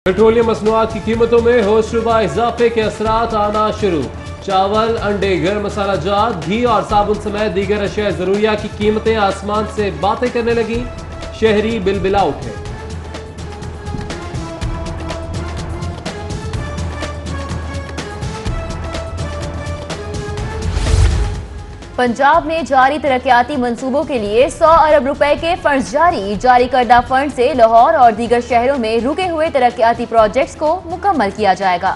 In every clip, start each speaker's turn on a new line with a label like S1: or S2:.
S1: Petroleum मसनूआत की कीमतों में होशरुबा इजाफे के असरात आना शुरू। चावल, अंडे, गर्म मसाला जात, घी और साबुन समेत दीगर अशिया जरूरिया की कीमतें आसमान से बातें करने लगी। शहरी बिलबिला उठे।
S2: पंजाब में जारी तरक्याती मंसूबों के लिए 100 अरब रुपए के फंड्स जारी करदा फंड से लाहौर और दीगर शहरों में रुके हुए तरक्याती प्रोजेक्ट्स को मुकम्मल किया जाएगा।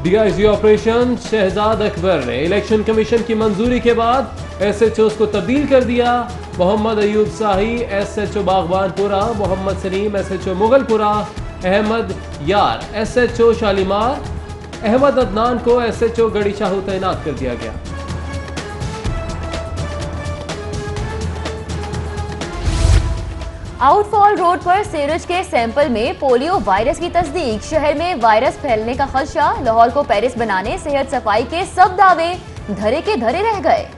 S1: डीआईजी ऑपरेशन शहजाद अकबर ने इलेक्शन कमीशन की मंजूरी के बाद SHOs को तब्दील कर दिया। मोहम्मद अयूब शाही SHO बागबानपुरा, मोहम्मद सलीम SHO मुगलपुरा, अहमद यार SHO शालीमार, अहमद अदनान को SHO गड़ी शाहू तैनात कर दिया गया।
S2: आउटफॉल रोड पर सीरज के सैंपल में पोलियो वायरस की तस्दीक। शहर में वायरस फैलने का खदशा। लाहौर को पेरिस बनाने, सेहत सफाई के सब दावे धरे के धरे रह गए।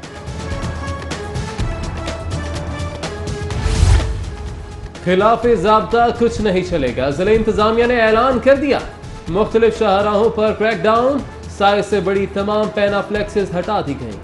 S1: खिलाफे ज़ाब्ता कुछ नहीं चलेगा। जिला इंतजामिया ने ऐलान कर दिया, मुख्तलिफ शाहराहों पर क्रैकडाउन। साइज से बड़ी तमाम पैनाफ्लेक्सेस हटा दी गई।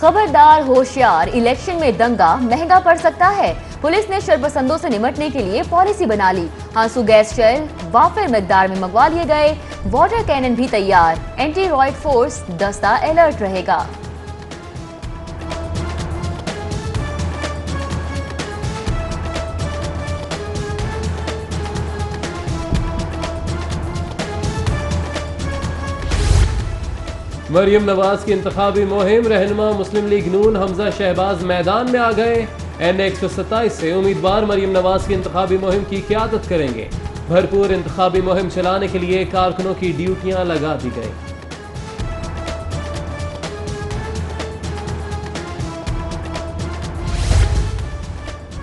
S2: खबरदार होशियार, इलेक्शन में दंगा महंगा पड़ सकता है। पुलिस ने शरपसंदों से निपटने के लिए पॉलिसी बना ली। आंसू गैस शेल वाफिर मिकदार में मंगवा लिए गए। वाटर कैनन भी तैयार। एंटी रॉयड फोर्स दस्ता अलर्ट रहेगा।
S1: मरियम नवाज की इंतखाबी मुहिम। रहनुमा मुस्लिम लीग नून हमजा शहबाज मैदान में आ गए। N127 से उम्मीदवार मरियम नवाज की इंतखाबी मुहिम की क़यादत करेंगे। भरपूर इंतखाबी मुहिम चलाने के लिए कारकुनों की ड्यूटियां लगा दी गई।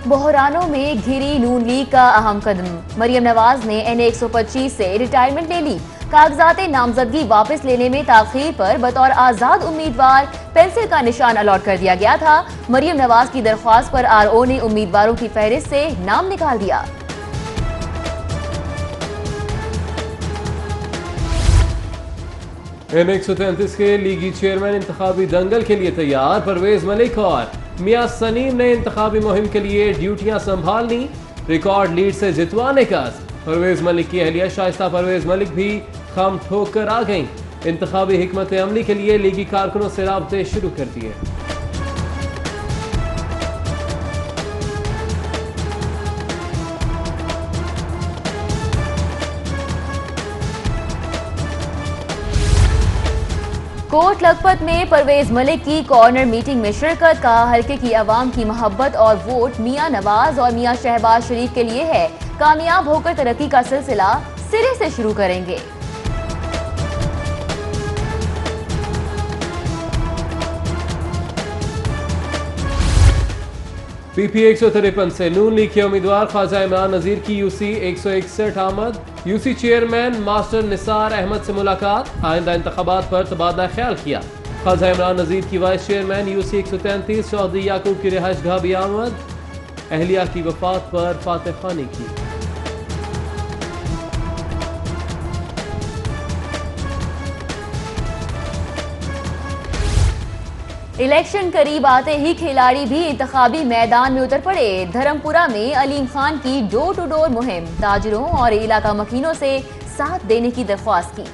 S2: बहरानों में घिरी नून लीग का अहम कदम। मरियम नवाज ने N125 से रिटायरमेंट ले ली। कागजात नामजदगी वापस लेने में ताखीर पर बतौर आजाद उम्मीदवार पेंसिल का निशान अलॉट कर दिया गया था। मरियम नवाज की दरख्वास्त पर RO ने उम्मीदवारों की फहरिस्त से नाम निकाल दिया।
S1: N133 के लीगी चेयरमैन इंतखाबी दंगल के लिए तैयार। परवेज मलिक और मियां सनीम ने इंतखाबी मुहिम के लिए ड्यूटियां संभाल ली। रिकॉर्ड लीड से जितवाने का परवेज मलिक की अहलिया शाइस्ता परवेज मलिक भी खम ठोक कर आ गईं। इंतखाबी हिकमत अमली के लिए लीगी कारकुनों से राब्ते शुरू कर दिए।
S2: कोट लखपत में परवेज मलिक की कॉर्नर मीटिंग में शिरकत। का हल्के की आवाम की मोहब्बत और वोट मियां नवाज और मियां शहबाज शरीफ के लिए है। कामयाब होकर तरक्की का सिलसिला सिरे से शुरू करेंगे।
S1: PP 153 से नून लीग के उम्मीदवार ख्वाजा इमरान नजीर की UC 161 आमद। UC chairman master Nisar Ahmed से मुलाकात। आइंदा इंतखाबात पर तबादला ख्याल किया। ख्वाजा इमरान नजीर की वाइस चेयरमैन UC 133 चौधरी याकूब की रिहाइशगाह भी आमद। अहलिया की वफात पर फातह खानी की।
S2: इलेक्शन करीब आते ही खिलाड़ी भी इंतखाबी मैदान में उतर पड़े। धर्मपुरा में अलीम खान की डोर टू डोर मुहिम। ताजिरों और इलाका मकीनों से साथ देने की दरख्वास्त की।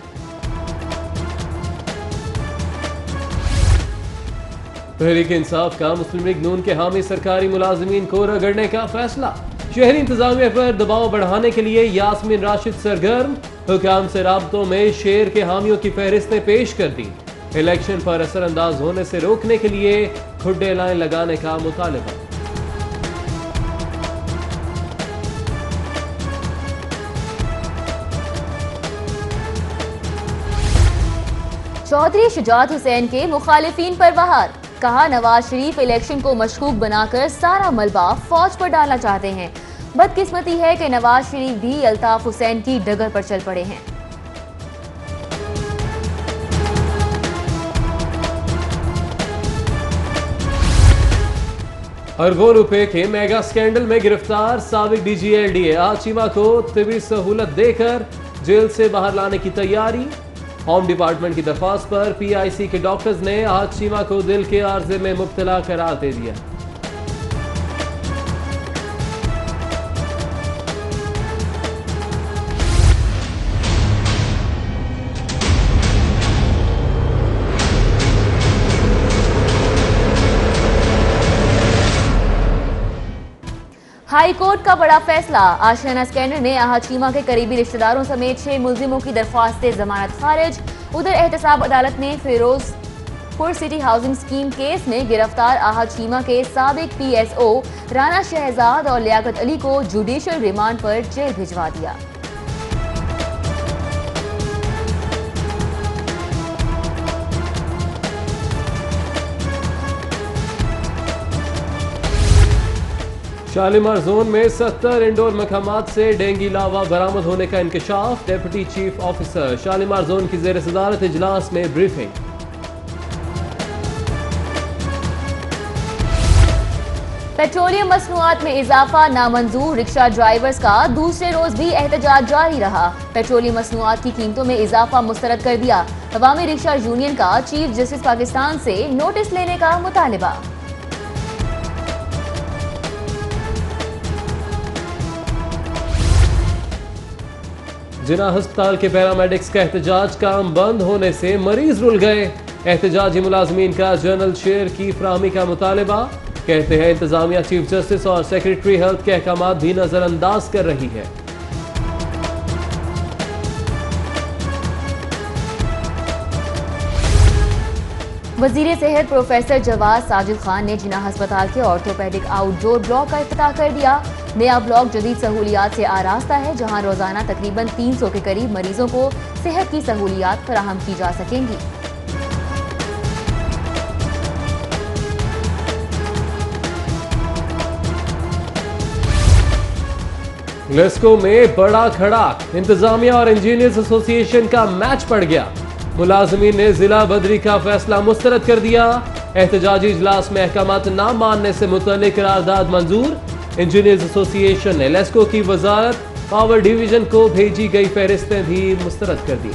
S1: तहरीक इंसाफ का मुस्लिम लीग नून के हामी सरकारी मुलाजिमीन को रगड़ने का फैसला। शहरी इंतजामिया पर दबाव बढ़ाने के लिए यास्मीन राशिद सरगर्म। हुकाम से राब्तों में शेर के हामियों की फहरिस्तें पेश कर दी। इलेक्शन पर असरअंदाज होने से रोकने के लिए खुड्डे लाइन लगाने का मुतालबा।
S2: चौधरी शुजात हुसैन के मुखालिफिन पर बहार। कहा, नवाज शरीफ इलेक्शन को मशकूक बनाकर सारा मलबा फौज पर डालना चाहते हैं। बदकिस्मती है कि नवाज शरीफ भी अल्ताफ हुसैन की डगर पर चल पड़े हैं।
S1: अरबों रुपए के मेगा स्कैंडल में गिरफ्तार साबिक DGLDA आचीमा को तिबी सहूलत देकर जेल से बाहर लाने की तैयारी। होम डिपार्टमेंट की दरख्वास्त पर PIC के डॉक्टर्स ने आचीमा को दिल के आर्जे में मुब्तला करार दे दिया।
S2: हाई कोर्ट का बड़ा फैसला। आशियाना स्कैंडल में आचीमा के करीबी रिश्तेदारों समेत 6 मुलजिमों की दरख्वास्तें जमानत खारिज। उधर एहतसाब अदालत ने Ferozepur city housing scheme case में गिरफ्तार आचीमा के साबिक PSO राना शहजाद और लियाकत अली को जुडिशियल रिमांड पर जेल भिजवा दिया।
S1: शालीमार जोन में 70 इंडोर मकामात से डेंगी लावा बरामद होने का इंकशाफ। Deputy chief officer Shalimar zone की जेर सदारत इजलास में ब्रीफिंग।
S2: पेट्रोलियम मसनूआत में इजाफा नामंजूर। रिक्शा ड्राइवर्स का दूसरे रोज भी एहतजाज जारी रहा। पेट्रोलियम मसनूआत की कीमतों में इजाफा मुस्तरद कर दिया। अवामी रिक्शा यूनियन का चीफ जस्टिस पाकिस्तान से नोटिस लेने का मुतालिबा।
S1: जिना अस्पताल के पैरामेडिक्स का एहतजाज काम बंद होने से मरीज रुल गए। एहतजाजी मुलाजमीन का जनरल शेयर की फराहमी का मुतालिबा। कहते हैं इंतजामिया चीफ जस्टिस और सेक्रेटरी हेल्थ के अहकामात भी नजरअंदाज कर रही है।
S2: वजीर सेहत प्रोफेसर जवाद साजिद खान ने जिना अस्पताल के ऑर्थोपेडिक आउटडोर ब्लॉक का इफ्तिताह कर दिया। नया ब्लॉक जदीद सहूलियात से आरास्ता है, जहां रोजाना तकरीबन 300 के करीब मरीजों को सेहत की सहूलियात फराहम की जा सकेंगी।
S1: लेस्को में बड़ा खड़ाक। इंतजामिया और इंजीनियर्स एसोसिएशन का मैच पड़ गया। मुलाजमीन ने जिला बदरी का फैसला मुस्तरद कर दिया। एहतजाजी इजलास में अहकामात न मानने से मुतल्लिक करारदाद मंजूर। इंजीनियर्स एसोसिएशन ने लेस्को की वजारत पावर डिवीजन को भेजी गई फहरिस्तें भी मुस्तरद कर दी।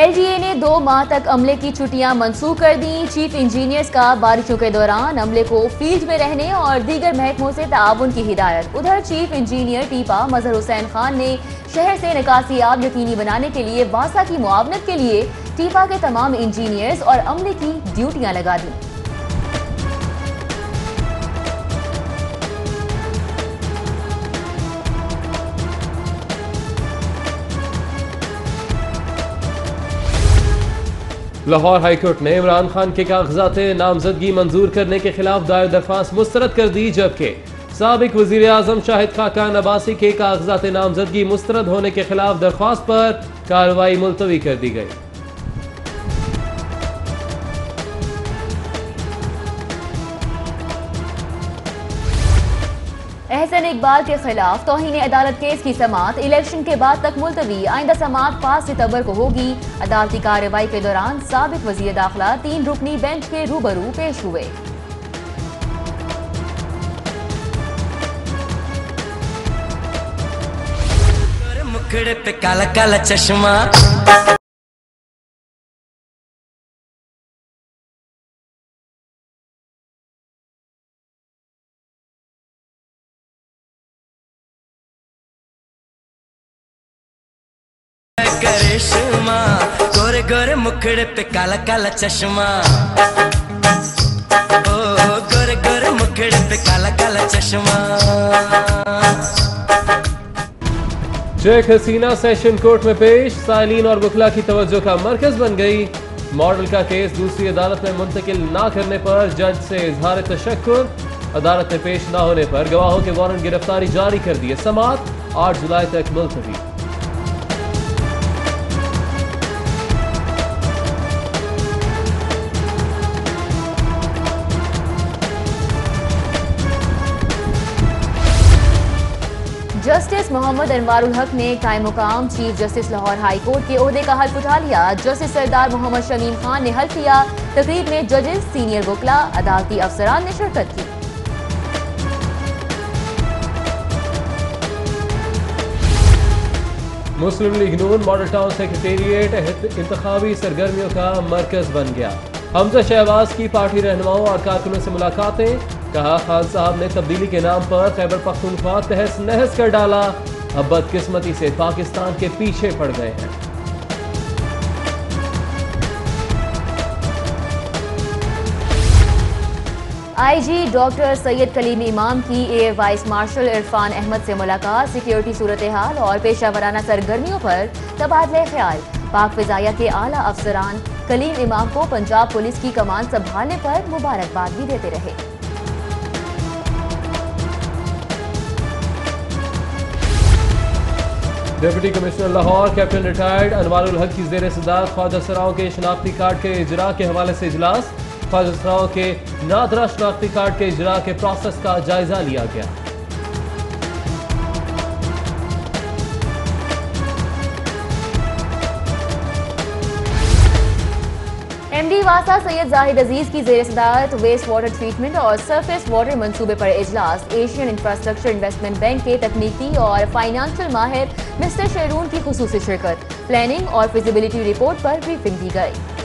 S2: LGA ने 2 माह तक अमले की छुट्टियां मंसूख कर दी। चीफ इंजीनियर्स का बारिशों के दौरान अमले को फील्ड में रहने और दीगर महकमों से ताउन की हिदायत। उधर चीफ इंजीनियर टीपा मजहर हुसैन खान ने शहर से निकासियाब यकीनी बनाने के लिए वासा की मुआवनत के लिए टीपा के तमाम इंजीनियर्स और अमले की ड्यूटियां लगा दी।
S1: लाहौर हाईकोर्ट ने इमरान खान के कागजात नामजदगी मंजूर करने के खिलाफ दायर दरख्वास्त मुस्तरद कर दी, जबकि साबिक वजीर आजम शाहिद खाकान अब्बासी के कागजात नामजदगी मुस्तरद होने के खिलाफ दरख्वास्त पर कार्रवाई मुलतवी कर दी गई।
S2: एहसन इकबाल के खिलाफ तौहीन अदालत केस की समाअत इलेक्शन के बाद तक मुलतवी। आइंदा समाअत 5 सितंबर को होगी। अदालती कार्रवाई के दौरान साबिक वजीर दाखिला 3 रुकनी बेंच के रूबरू पेश हुए।
S3: मुखड़े पे काला काला चश्मा। करिश्मा गोरे गोरे मुखड़े पे काला काला चश्मा। ओ गोरे गोरे मुखड़े पे काला काला चश्मा।
S1: शेख हसीना सेशन कोर्ट में पेश। साइलिन और बुखला की तवज्जो का मरकज बन गई। मॉडल का केस दूसरी अदालत में मुंतकिल ना करने पर जज से इजहार तशक्कुर। अदालत में पेश ना होने पर गवाहों के वारंट गिरफ्तारी जारी कर दिए। समाअत 8 जुलाई तक मुलतवी।
S2: जस्टिस मोहम्मद मोहम्मद अनवारुल हक ने कायम मुकाम chief justice Lahore high court के ओहदे का हल्फ उठा लिया। जस्टिस सरदार मोहम्मद शमीम खान ने हल्फ लिया। तकरीब में जजेस, सीनियर वकला, अदालती अफसरान ने शिरकत की।
S1: मुस्लिम लीग नून मॉडल टाउन सेक्रेटेरिएट इंतखाबी सरगर्मियों का मरकज बन गया। हमजा शहबाज की पार्टी रहनुमाओं और कारकुनों से मुलाकातें। कहा खान साहब ने तब्दीली के नाम पर खैबर पख्तूनख्वा तहस नहस कर डाला। अब बदकिस्मती से पाकिस्तान के पीछे पड़ गए हैं।
S2: आईजी डॉक्टर सैयद कलीम इमाम की air vice marshal Irfan Ahmed से मुलाकात। सिक्योरिटी सूरत हाल और पेशावराना सरगर्मियों पर तबादला ख्याल। पाक फिजाया के आला अफसरान कलीम इमाम को पंजाब पुलिस की कमान संभालने पर मुबारकबाद भी देते रहे।
S1: Deputy commissioner Lahore captain retired Anwarul Haq की ज़ेर सदारत ख्वाजा सराओं के शनाख्ती कार्ड के इजरा के हवाले से इजलास। ख्वाजा सराओं के नादरा शनाख्ती कार्ड के इजरा के प्रोसेस का जायजा लिया गया।
S2: एमडी वासा सैयद जाहिद अजीज की ज़ेर सदारत वेस्ट वाटर ट्रीटमेंट और सरफेस वाटर मंसूबे पर इजलास। एशियन इंफ्रास्ट्रक्चर इन्वेस्टमेंट बैंक के तकनीकी और फाइनेंशियल माहिर मिस्टर शेरून की खुसूसी शिरकत। प्लानिंग और फिजिबिलिटी रिपोर्ट पर ब्रीफिंग दी गई।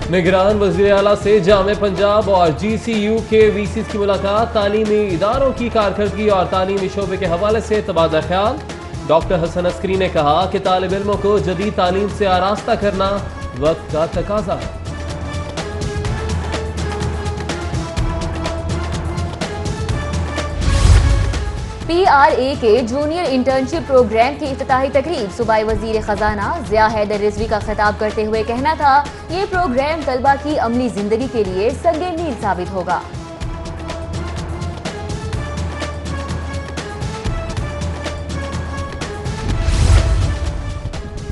S1: निगरान वज़ीर आला से जामे पंजाब और GCU के VCs की मुलाकात। तालीमी इदारों की कारकर्दगी और तालीमी शोबे के हवाले से तबादला ख्याल। डॉक्टर हसन अस्करी ने कहा कि तालिब इल्मों को जदीद तालीम से आरास्ता करना वक्त का तकाजा है।
S2: PRA के जूनियर इंटर्नशिप प्रोग्राम की इफ्तिताही तकरीब। सूबाई वजीर खजाना ज़िया हैदर रिजवी का खिताब करते हुए कहना था, ये प्रोग्राम तलबा की अमली जिंदगी के लिए संगे मील साबित होगा।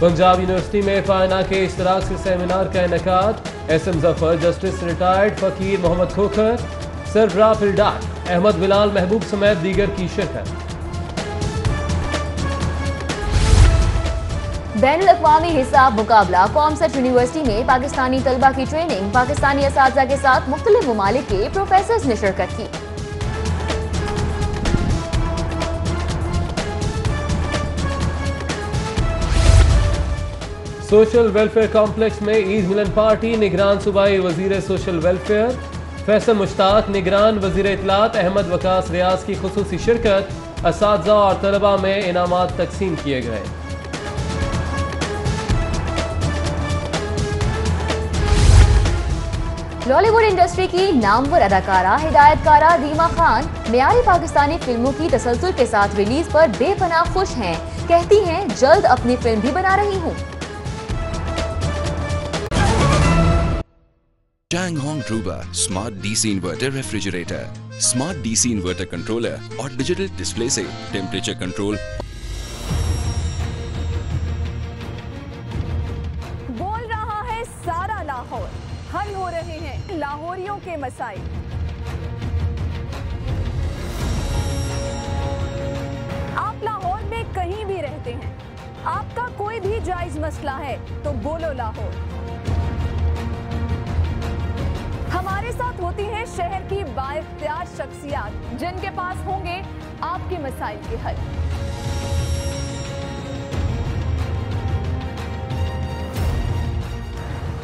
S1: पंजाब यूनिवर्सिटी में फायना के इश्तराक से सेमिनार का इनेकाद। SM जफर, जस्टिस रिटायर्ड फकीर मोहम्मद खोखर, सरबराह फिल्डार अहमद बिलाल महबूब समेत दीगर की शिरकत।
S2: बैनुल अक़वामी हिसाब मुकाबला कॉमसर्ट यूनिवर्सिटी में पाकिस्तानी तलबा की ट्रेनिंग। पाकिस्तानी असातिज़ा के साथ मुख्तलिफ ममालिक के प्रोफेसर्स ने शिरकत की।
S1: सोशल वेलफेयर कॉम्प्लेक्स में ईद मिलन पार्टी। निगरान सूबाई वजीर सोशल वेलफेयर फैसल मुश्ताक, निगरान वजीर इत्तलात अहमद वकास रियाज की खुसूसी शिरकत। असातिज़ा और तलबा में इनामात तकसीम किए गए।
S2: बॉलीवुड इंडस्ट्री की नामवर अदाकारा हिदायतकारा रीमा खान मियारी पाकिस्तानी फिल्मों की तसलसल के साथ रिलीज पर बेपनाह खुश हैं। कहती हैं, जल्द अपनी फिल्म भी बना रही हूँ।
S4: Changhong Truba Smart DC Inverter Refrigerator, Smart DC Inverter Controller और डिजिटल डिस्प्ले से टेम्परेचर कंट्रोल।
S5: बोल रहा है सारा लाहौर, हल हो रहे हैं लाहौरियों के मसाइल। आप लाहौर में कहीं भी रहते हैं, आपका कोई भी जायज मसला है तो बोलो लाहौर। हमारे साथ होती हैं शहर की बाइख्तियार शख्सियात, जिनके पास होंगे आपके मसाइल के हल।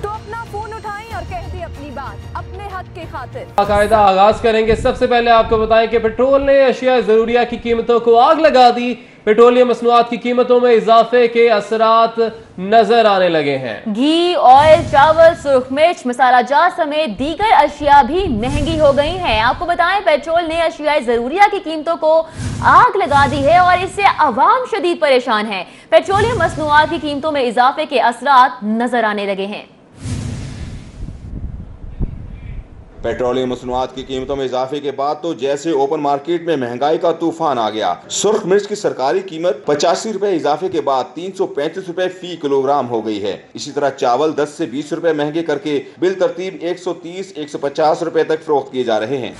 S5: तो अपना फोन उठाएं और कह दें अपनी बात अपने हक के खातिर।
S1: बाकायदा आगाज करेंगे। सबसे पहले आपको बताएं कि पेट्रोल ने अशिया जरूरिया की कीमतों को आग लगा दी। पेट्रोलियम मसनूआत की कीमतों में इजाफे के असरात नजर आने लगे हैं।
S2: घी, ऑयल, चावल, सुर्ख मिर्च, मसाला जात समेत दीगर अशिया भी महंगी हो गई हैं। आपको बताएं, पेट्रोल ने अशिया जरूरिया की कीमतों को आग लगा दी है और इससे अवाम शदीद परेशान है। पेट्रोलियम मसनूआत की कीमतों में इजाफे के असरात नजर आने लगे हैं।
S6: पेट्रोलियम मसनूआत की कीमतों में इजाफे के बाद तो जैसे ओपन मार्केट में महंगाई का तूफान आ गया। सुर्ख मिर्च की सरकारी कीमत 85 रुपए इजाफे के बाद 335 रुपए फी किलोग्राम हो गई है। इसी तरह चावल 10 से 20 रुपए महंगे करके बिल तरतीब 130-150 रुपए तक फरोख्त किए जा रहे हैं।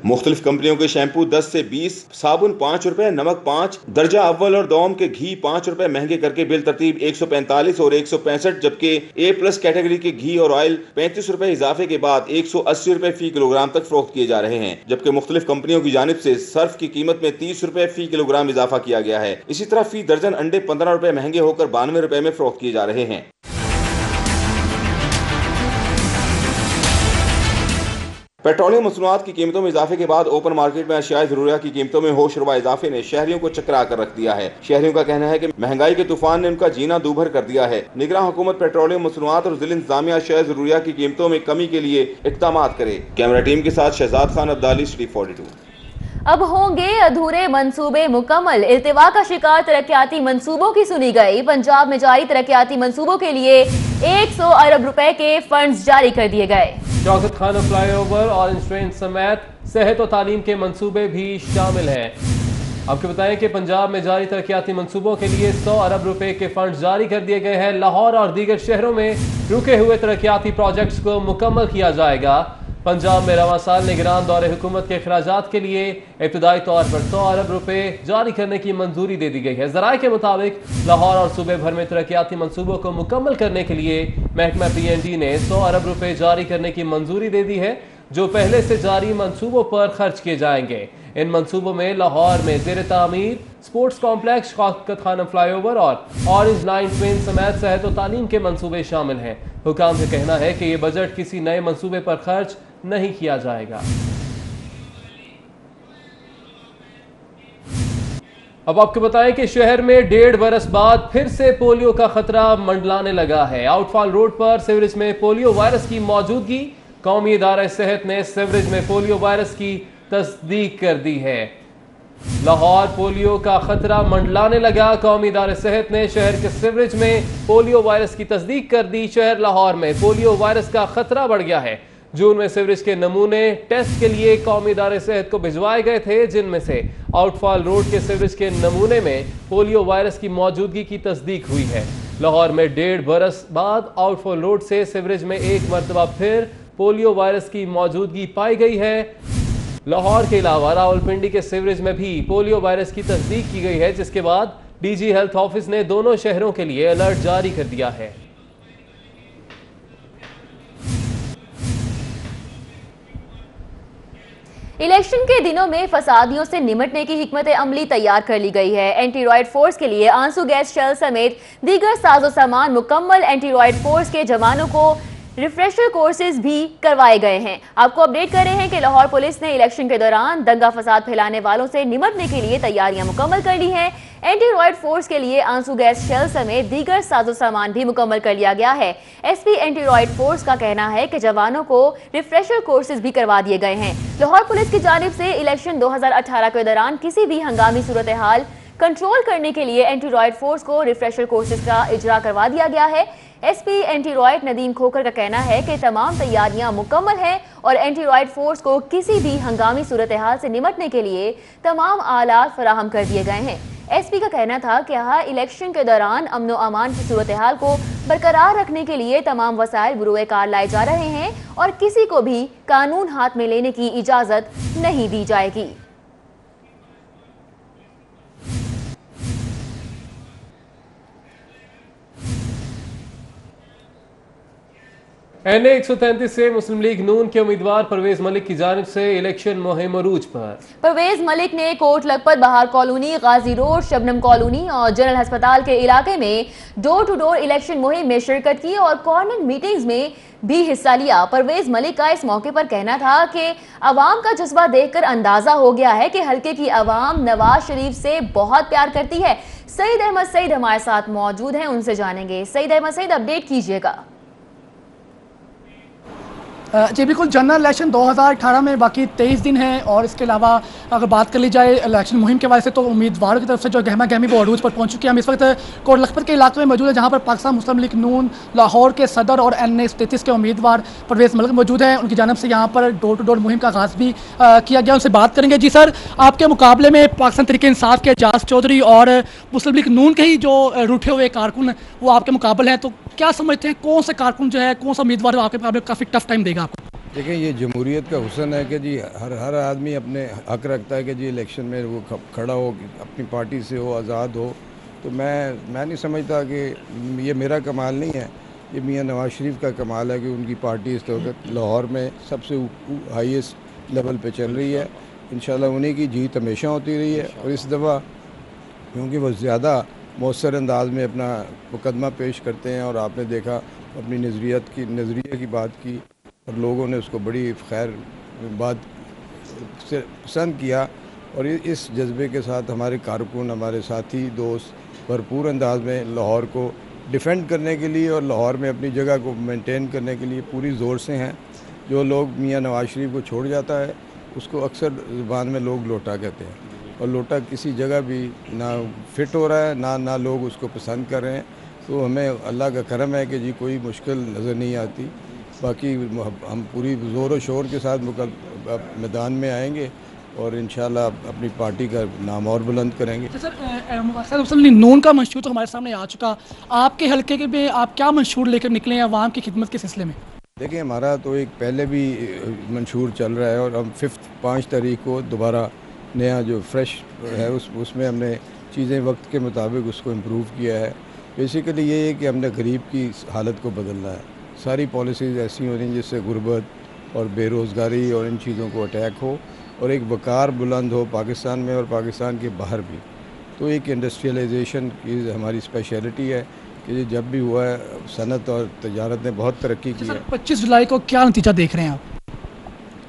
S6: मुख्तलिफ कंपनियों के शैम्पू 10 से 20, साबुन 5 रुपए, नमक 5, दर्जा अव्वल और दोम के घी 5 रुपए महंगे करके बिल तरतीब 145 और 165, जबकि A+ कैटेगरी के घी और ऑयल 35 रुपए इजाफे के बाद 180 रुपए फी किलोग्राम तक फरोख्त किए जा रहे हैं। जबकि मुख्तलिफ कंपनियों की जानिब से सर्फ की कीमत में 30 रुपए फी किलोग्राम इजाफा किया गया है। इसी तरह फी दर्जन अंडे 15 रुपए महंगे होकर 92 रुपए में फरोख्त किए जा रहे हैं। पेट्रोलियम मसनूआत की कीमतों में इजाफे के बाद ओपन मार्केट में अशियाए ज़रूरियात की कीमतों में होशरुबा इजाफे ने शहरियों को चकरा कर रख दिया है। शहरियों का कहना है कि महंगाई के तूफान ने उनका जीना दूभर कर दिया है। निगरान हुकूमत पेट्रोलियम मसनूआत और ज़िला इंतजामिया अशियाए ज़रूरियात की कीमतों में कमी के लिए इक़दामात करे। कैमरा टीम के साथ शहजाद खान अब्दाली, सिटी 42।
S2: अब होंगे अधूरे मंसूबे मुकम्मल। इल्तिवा का शिकार तरक्याती मंसूबों की सुनी गई। पंजाब में जारी तरक्याती मंसूबों के लिए 100 अरब रुपए के फंड्स जारी कर दिए गए।
S1: शौकत खाना फ्लाईओवर, ऑरेंज ट्रेन समेत सेहत और तालीम के मंसूबे भी शामिल हैं। आपको बताएं कि पंजाब में जारी तरक्याती मंसूबों के लिए 100 अरब रुपए के फंड जारी कर दिए गए हैं। लाहौर और दीगर शहरों में रुके हुए तरक्याती प्रोजेक्ट्स को मुकम्मल किया जाएगा। पंजाब में रवां साल निगरान दौरे हुकूमत के अखराजात के लिए इब्तदाई तौर पर 100 अरब रुपए जारी करने की मंजूरी दे दी गई है। ज़राए के मुताबिक लाहौर और सूबे भर में तरक्याती मंसूबों को मुकम्मल करने के लिए महकमा PND ने 100 अरब रुपए जारी करने की मंजूरी दे दी है, जो पहले से जारी मंसूबों पर खर्च किए जाएंगे। इन मंसूबों में लाहौर में ज़ेर तामीर स्पोर्ट्स कॉम्प्लेक्स, शौकत खाना फ्लाईओवर और ऑरेंज लाइन ट्रेन समेत सेहत और तालीम के मंसूबे शामिल हैं। हुकाम का कहना है कि ये बजट किसी नए मंसूबे पर खर्च नहीं किया जाएगा। अब आपको बताएं कि शहर में 1.5 बरस बाद फिर से पोलियो का खतरा मंडलाने लगा है। आउटफॉल रोड पर सीवरेज में पोलियो वायरस की मौजूदगी। कौमी इदारा सेहत ने सीवरेज में पोलियो वायरस की तस्दीक कर दी है। लाहौर पोलियो का खतरा मंडलाने लगा। कौमी इदारे सेहत ने शहर के सीवरेज में पोलियो वायरस की तस्दीक कर दी। शहर लाहौर में पोलियो वायरस का खतरा बढ़ गया है। जून में सीवरेज के नमूने टेस्ट के लिए कौमी इदारे सेहत को भिजवाए गए थे, जिनमें से आउटफॉल रोड के सीवरेज के नमूने में पोलियो वायरस की मौजूदगी की तस्दीक हुई है। लाहौर में 1.5 बरस बाद आउटफॉल रोड से सीवरेज में एक मरतबा फिर पोलियो वायरस की मौजूदगी पाई गई है। लाहौर के अलावा रावलपिंडी के सीवरेज में भी पोलियो वायरस की तस्दीक की गई है, जिसके बाद DG हेल्थ ऑफिस ने दोनों शहरों के लिए अलर्ट जारी कर दिया है।
S2: इलेक्शन के दिनों में फसादियों से निपटने की हिकमत अमली तैयार कर ली गई है। एंटी रॉयड फोर्स के लिए आंसू गैस शेल समेत दीगर साजो सामान मुकम्मल। एंटी रॉयड फोर्स के जवानों को रिफ्रेशर कोर्सेज भी करवाए गए हैं। आपको अपडेट कर रहे हैं कि लाहौर पुलिस ने इलेक्शन के दौरान दंगा फसाद फैलाने वालों से निपटने के लिए तैयारियां मुकम्मल कर ली हैं। एंटी रॉयड फोर्स के लिए आंसू गैस शेल समेत दीगर साजो सामान भी मुकम्मल कर लिया गया है। SP एंटी रॉयड फोर्स का कहना है कि जवानों को रिफ्रेशर कोर्सेज भी करवा दिए गए हैं। लाहौर पुलिस की जानिब से इलेक्शन 2018 के दौरान किसी भी हंगामी सूरत हाल कंट्रोल करने के लिए एंटी रॉयड फोर्स को रिफ्रेशर कोर्सेज का इजरा करवा दिया गया है। SP एंटी रॉयड नदीम खोकर का कहना है कि तमाम तैयारियां मुकम्मल हैं और एंटी रॉयड फोर्स को किसी भी हंगामी सूरत हाल से निपटने के लिए तमाम आलात फराहम कर दिए गए हैं। SP का कहना था कि इलेक्शन के दौरान अमन व अमान की सूरत हाल को बरकरार रखने के लिए तमाम वसाइल बुरुए कार लाए जा रहे हैं और किसी को भी कानून हाथ में लेने की इजाजत नहीं दी जाएगी।
S1: NA 133 से मुस्लिम लीग नून के उम्मीदवार परवेज मलिक की जानिब से इलेक्शन मुहिम अरूज पर। परवेज मलिक ने कोट लखपत, बहार कॉलोनी, गाजी रोड, शबनम कॉलोनी और जनरल अस्पताल के इलाके में डोर टू डोर इलेक्शन मुहिम में शिरकत की और कॉर्नर मीटिंग्स में भी हिस्सा लिया। परवेज मलिक का इस मौके पर कहना था कि अवाम का जज्बा देखकर अंदाजा हो गया है कि हल्के की अवाम नवाज शरीफ से बहुत प्यार करती है। सईद अहमद सईद हमारे साथ मौजूद हैं, उनसे जानेंगे। सईद अहमद सईद, अपडेट कीजिएगा।
S7: जी बिल्कुल, जनरल इलेक्शन 2018 में बाकी 23 दिन हैं और इसके अलावा अगर बात कर ली जाए इलेक्शन मुहिम के हवाले से तो उम्मीदवारों की तरफ से जो गहमा गहमी वो अरूज पर पहुंच चुकी है। हम इस वक्त कोट लखपत के इलाके में मौजूद है जहां पर पाकिस्तान मुस्लिम लीग नून लाहौर के सदर और NA 33 के उम्मीदवार परवेज़ मलिक मौजूद हैं। उनकी जानब से यहाँ पर डोर टू डोर मुहिम का आगाज़ भी किया गया। उनसे बात करेंगे। जी सर, आपके मुकाबले में पाकिस्तान तहरीक इंसाफ के एजाज चौधरी और मुस्लिम लीग नून के ही जो रूठे हुए कारकुन वो आपके मुकाबले हैं, तो क्या समझते हैं कौन से कारकुन जो है, कौन सा उम्मीदवार आपके मुकाबले काफ़ी टफ टाइम देगा आपको?
S8: देखिए, ये जमहूरियत का हुस्न है कि जी हर आदमी अपने हक रखता है कि जी इलेक्शन में वो खड़ा हो, अपनी पार्टी से हो, आज़ाद हो। तो मैं नहीं समझता कि ये मेरा कमाल नहीं है, ये मियां नवाज शरीफ का कमाल है कि उनकी पार्टी इस वक्त लाहौर में सबसे हाईएस्ट लेवल पे चल रही है। इंशाल्लाह उन्हीं की जीत हमेशा होती रही है। और इस दफ़ा क्योंकि वो ज़्यादा मौसर अंदाज में अपना मुकदमा पेश करते हैं और आपने देखा अपनी नज़रिए की बात की और लोगों ने उसको बड़ी खैर बात से पसंद किया। और इस जज्बे के साथ हमारे कारकुन, हमारे साथी, दोस्त भरपूर अंदाज में लाहौर को डिफेंड करने के लिए और लाहौर में अपनी जगह को मेंटेन करने के लिए पूरी ज़ोर से हैं। जो लोग मियां नवाज शरीफ को छोड़ जाता है उसको अक्सर ज़ुबान में लोग लोटा कहते हैं, और लोटा किसी जगह भी ना फिट हो रहा है, ना लोग उसको पसंद कर रहे हैं। तो हमें अल्लाह का करम है कि जी कोई मुश्किल नज़र नहीं आती। बाकी हम पूरी ज़ोर और शोर के साथ मैदान में आएंगे और इंशाल्लाह अपनी पार्टी का नाम और बुलंद करेंगे।
S7: सर, मुस्लिम लीग नून का मंशूर तो हमारे सामने आ चुका, आपके हल्के के में आप क्या मंशूर लेकर निकले हैं अवाम की खिदमत के सिलसिले में?
S8: देखिए, हमारा तो एक पहले भी मंशूर चल रहा है और हम 5 तारीख को दोबारा नया जो फ्रेश है उसमें हमने चीज़ें वक्त के मुताबिक उसको इम्प्रूव किया है। बेसिकली ये है कि हमने गरीब की हालत को बदलना है। सारी पॉलिसीज़ ऐसी हो रही जिससे गुर्बत और बेरोज़गारी और इन चीज़ों को अटैक हो और एक वक़ार बुलंद हो पाकिस्तान में और पाकिस्तान के बाहर भी। तो एक इंडस्ट्रियलाइजेशन की हमारी स्पेशलिटी है कि जब भी हुआ है सनत और तजारत ने बहुत तरक्की की है।
S7: 25 जुलाई को क्या नतीजा देख रहे हैं आप?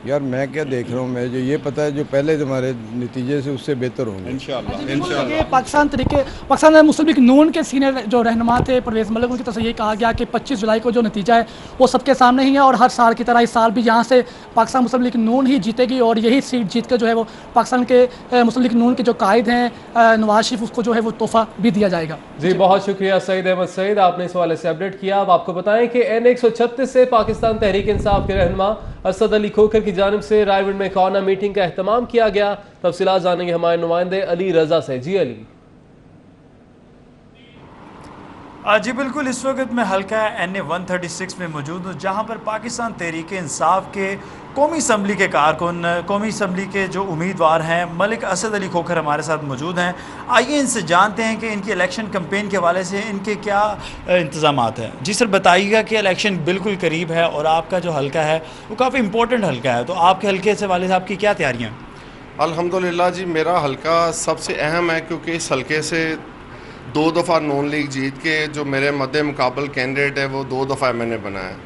S8: यार मैं क्या देख रहा हूँ, मैं जो ये पता है जो पहले हमारे नतीजे से उससे बेहतर होंगे इंशाल्लाह।
S7: पाकिस्तान मुस्लिम लीग नून के सीनियर जो रहनुमा थे परवेज़ मलिक, उनकी तरफ से ये कहा गया कि 25 जुलाई को जो नतीजा है वो सबके सामने ही है और हर साल की तरह इस साल भी यहाँ से पाकिस्तान मुस्लिम लीग नून ही जीतेगी और यही सीट जीत कर जो है वो पाकिस्तान के मुस्लिम लीग नून के जो कायद हैं नवाज शरीफ, उसको जो है वो तोहफा भी दिया जाएगा।
S1: जी बहुत शुक्रिया सईद अहमद सईद, आपने इस हवाले से अपडेट किया। अब आपको बताएं कि N136 से पाकिस्तान तहरीक इंसाफ के रहनुमा असद अली खोखर की जानिब से रायविंड में कॉर्नर मीटिंग का एहतमाम किया गया। तफसीलात जानेंगे हमारे नुमाइंदे अली रजा से। जी अली।
S9: जी बिल्कुल, इस वक्त मैं हल्का NA 136 में मौजूद हूँ जहाँ पर पाकिस्तान तहरीक इंसाफ के कौमी असम्बली के कारकुन, कौमी असम्बली के जो उम्मीदवार हैं मलिक असद अली खोखर हमारे साथ मौजूद हैं। आइए इनसे जानते हैं कि इनकी इलेक्शन कैंपेन के हवाले से इनके क्या इंतज़ामात हैं। जी सर, बताइएगा कि इलेक्शन बिल्कुल करीब है और आपका जो हल्का है वो काफ़ी इंपॉर्टेंट हल्का है, तो आपके हल्के से वाले आपकी क्या तैयारियाँ?
S10: अल्हम्दुलिल्लाह जी, मेरा हल्का सबसे अहम है क्योंकि इस हल्के से 2 दफ़ा नून लीग जीत के जो मेरे मद्दे मुकाबल कैंडिडेट है वो 2 दफ़ा मैंने बनाया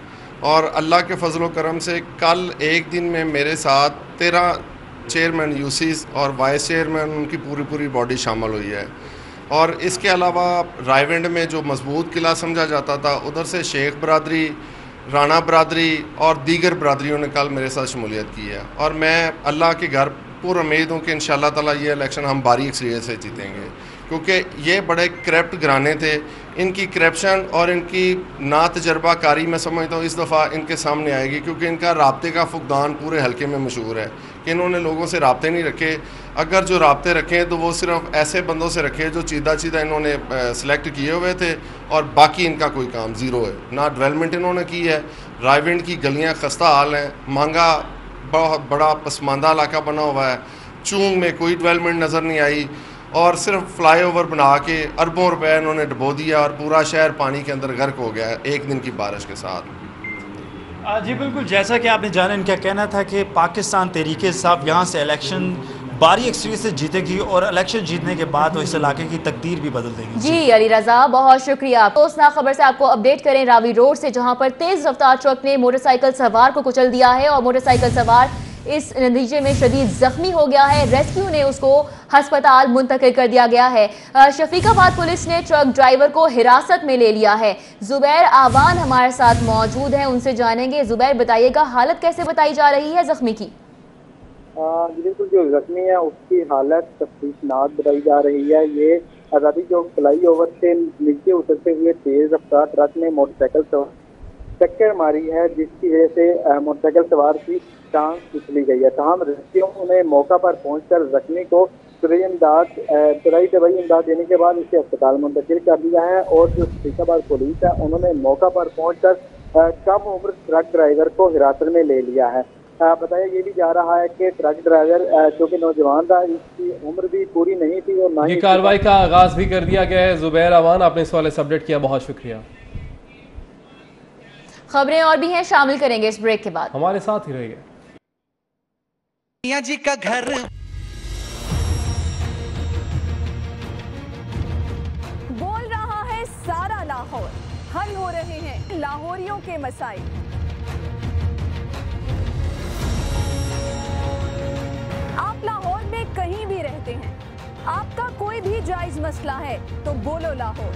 S10: और अल्लाह के फजल करम से कल एक दिन में मेरे साथ 13 चेयरमैन यूसीस और वाइस चेयरमैन उनकी पूरी बॉडी शामिल हुई है। और इसके अलावा रायविंड में जो मजबूत किला समझा जाता था उधर से शेख बरादरी, राणा बरादरी और दीगर बरादरियों ने कल मेरे साथ शमूलियत की है और मैं अल्लाह के घर पूरी उम्मीद हूँ कि इंशाअल्लाह ताला ये इलेक्शन हम भारी अक्सरियत से जीतेंगे क्योंकि ये बड़े करप्ट घराने थे। इनकी करप्शन और इनकी ना तजर्बाकारी मैं समझता हूँ इस दफ़ा इनके सामने आएगी क्योंकि इनका राब्ते का फुकदान पूरे हल्के में मशहूर है कि इन्होंने लोगों से राब्ते नहीं रखे। अगर जो राब्ते रखे तो वो सिर्फ ऐसे बंदों से रखे जो चीदा इन्होंने सेलेक्ट किए हुए थे और बाकी इनका कोई काम ज़ीरो है। ना डेवलपमेंट इन्होंने की है, रायविंड की गलियाँ खस्ता हाल हैं, मांगा बहुत बड़ा पसमानदा इलाका बना हुआ है, चूंग में कोई डेवलपमेंट नज़र नहीं आई और सिर्फ फ्लाईओवर बना के अरबों रुपए इन्होंने डुबो दिया और पूरा शहर पानी के अंदर गर्क हो गया एक दिन की बारिश के साथ।
S9: जी बिल्कुल, जैसा कि आपने जाना इनका कहना था कि पाकिस्तान तहरीक इंसाफ यहाँ से इलेक्शन भारी अक्सरियत से जीतेगी और इलेक्शन जीतने के बाद वो इस इलाके की तकदीर भी बदल देगी।
S2: जी अली रजा, बहुत शुक्रिया। अफसोसनाक खबर से आपको अपडेट करें रावी रोड से, जहां पर तेज रफ्तार ट्रक ने मोटरसाइकिल सवार को कुचल दिया है और मोटरसाइकिल सवार इस नतीजे में शदीद जख्मी हो गया है। रेस्क्यू ने उसको अस्पताल मुंतकिल कर दिया गया है। शफीकाबाद पुलिस ने ट्रक ड्राइवर को हिरासत में ले लिया है। जुबैर आवान हमारे साथ मौजूद हैं, उनसे जानेंगे। जुबैर, बताइएगा हालत कैसे बताई जा रही है जख्मी की?
S11: बिल्कुल, जो जख्मी है उसकी हालत तफ्तीशनाक बताई जा रही है। ये आज़ादी चौक फ्लाई ओवर से नीचे उतरते हुए तेज रफ्तार ट्रक ने मोटरसाइकिल टक्कर मारी है, जिसकी वजह से मोटरसाइकिल सवार की टांग फिसली गई है। तमाम रेस्क्यू ने मौका पर पहुंचकर जख्मी को तबई इमदाद देने के बाद उसे अस्पताल मुंतकिल कर दिया है। और जो शफीकाबाद पुलिस है उन्होंने मौका पर पहुंचकर कम उम्र ट्रक ड्राइवर को हिरासत में ले लिया है। बताया ये भी जा रहा है कि ट्रक ड्राइवर जो कि नौजवान था, इसकी उम्र भी पूरी नहीं थी और ना ही
S1: कार्रवाई का आगाज भी कर दिया गया है। जुबैर आवान, आपने इस वाले से अपडेट किया, बहुत शुक्रिया।
S2: खबरें और भी हैं, शामिल करेंगे इस ब्रेक के बाद।
S1: हमारे साथ ही रहिए।
S3: मियां जी का घर
S5: बोल रहा है सारा लाहौर, हल हो रहे हैं लाहौरियों के मसाइल। आप लाहौर में कहीं भी रहते हैं, आपका कोई भी जायज मसला है तो बोलो लाहौर।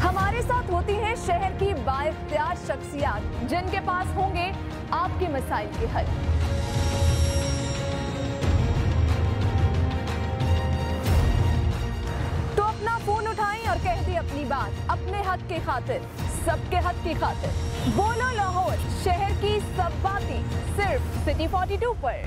S5: हमारे साथ होती हैं शहर की बाइख्तियार शख्सियात, जिनके पास होंगे आपके मसाइल के हल। तो अपना फोन उठाएं और कह दें अपनी बात, अपने हक की खातिर, सबके हक की खातिर। बोलो लाहौर, शहर की सब बातें सिर्फ सिटी 42 पर।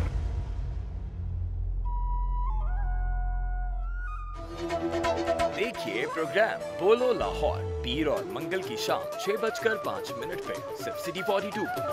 S12: देखिए प्रोग्राम बोलो लाहौर पीर और मंगल की शाम 6:05 पे सिर्फ सिटी 42 पर।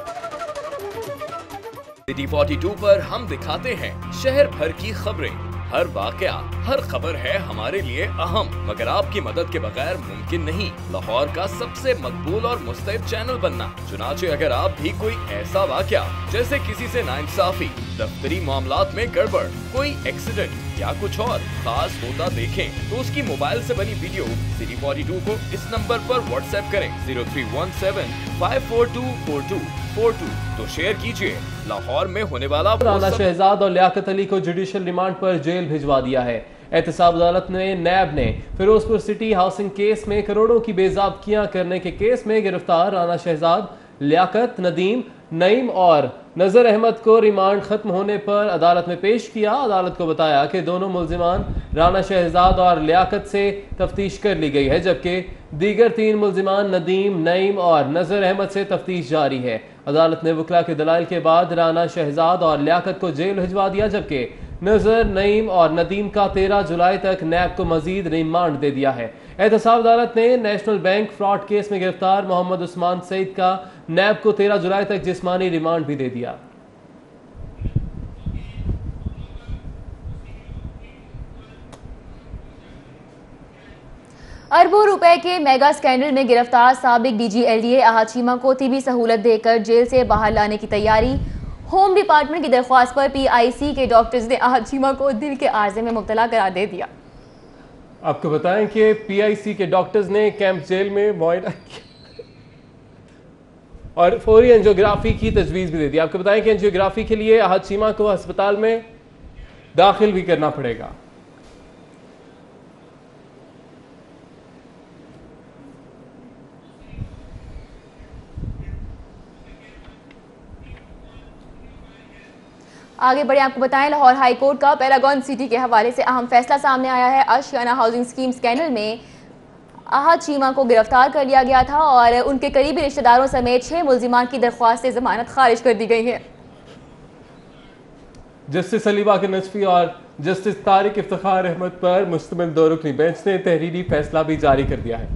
S12: सिटी 42 पर हम दिखाते हैं शहर भर की खबरें। हर वाकया, हर खबर है हमारे लिए अहम, मगर आपकी मदद के बगैर मुमकिन नहीं लाहौर का सबसे मकबूल और मुस्तैद चैनल बनना। चुनाचे अगर आप भी कोई ऐसा वाकया जैसे किसी से नाइंसाफी, दफ्तरी मामलात में गड़बड़, कोई एक्सीडेंट या कुछ और खास होता देखें तो उसकी मोबाइल से बनी वीडियो सिटी 42 को इस नंबर पर व्हाट्सएप करें 0317-542-4242। तो शेयर कीजिए लाहौर में होने वाला।
S1: राना शहजाद और लियाकत अली को जुडिशल रिमांड पर जेल भिजवा दिया है। एहतसाब अदालत ने नैब ने फिरोजपुर सिटी हाउसिंग केस में करोड़ों की बेज़ाब्तियां करने के केस में गिरफ्तार राना शहजाद, लियाकत, नदीम, नईम और नजर अहमद को रिमांड खत्म होने पर अदालत में पेश किया। अदालत को बताया कि दोनों मुल्जिमान राना शहजाद और लियाकत से तफ्तीश कर ली गई है, जबकि दीगर 3 मुल्जिमान नदीम, नईम और नजर अहमद से तफ्तीश जारी है। अदालत ने वकला के दलाइल के बाद राना शहजाद और लियाकत को जेल भिजवा दिया, जबकि नजर, नईम और नदीम का 13 जुलाई तक नैब को मजीद रिमांड दे दिया है। एहतसाब अदालत ने नेशनल बैंक फ्रॉड केस में गिरफ्तार मोहम्मद उस्मान सईद का नैब को 13 जुलाई तक जिस्मानी रिमांड भी दे दिया।
S2: अरबों रुपए के मेगा स्कैंडल में गिरफ्तार साबिक DGLDA अहाद चीमा को तिबी सहूलत देकर जेल से बाहर लाने की तैयारी। होम डिपार्टमेंट की दरख्वास्त पर PIC के डॉक्टर्स ने अहाद चीमा को दिल के आर्जे में मुब्तला करार दे दिया।
S1: आपको बताएं कि PIC के डॉक्टर्स ने कैंप जेल में मुआयना और फौरी एंजियोग्राफी की तजवीज़ भी दे दी। आपको बताएं कि एंजियोग्राफी के लिए अहाद चीमा को अस्पताल में दाखिल भी करना पड़ेगा।
S2: आगे बढ़े, आपको बताएं लाहौर हाई कोर्ट का पैरागॉन सिटी के हवाले से अहम फैसला सामने आया है। आशियाना हाउसिंग स्कीम स्कैंडल में अहाद चीमा को गिरफ्तार कर लिया गया था और उनके करीबी रिश्तेदारों समेत 6 मुल्जिमान की दरख्वास्त से जमानत खारिज कर दी गई है।
S1: जस्टिस अली बाकर नजफी और जस्टिस तारिक इफ्तिखार अहमद पर मुश्तमिल 2 रुकनी बेंच ने तहरीरी फैसला भी जारी कर दिया है।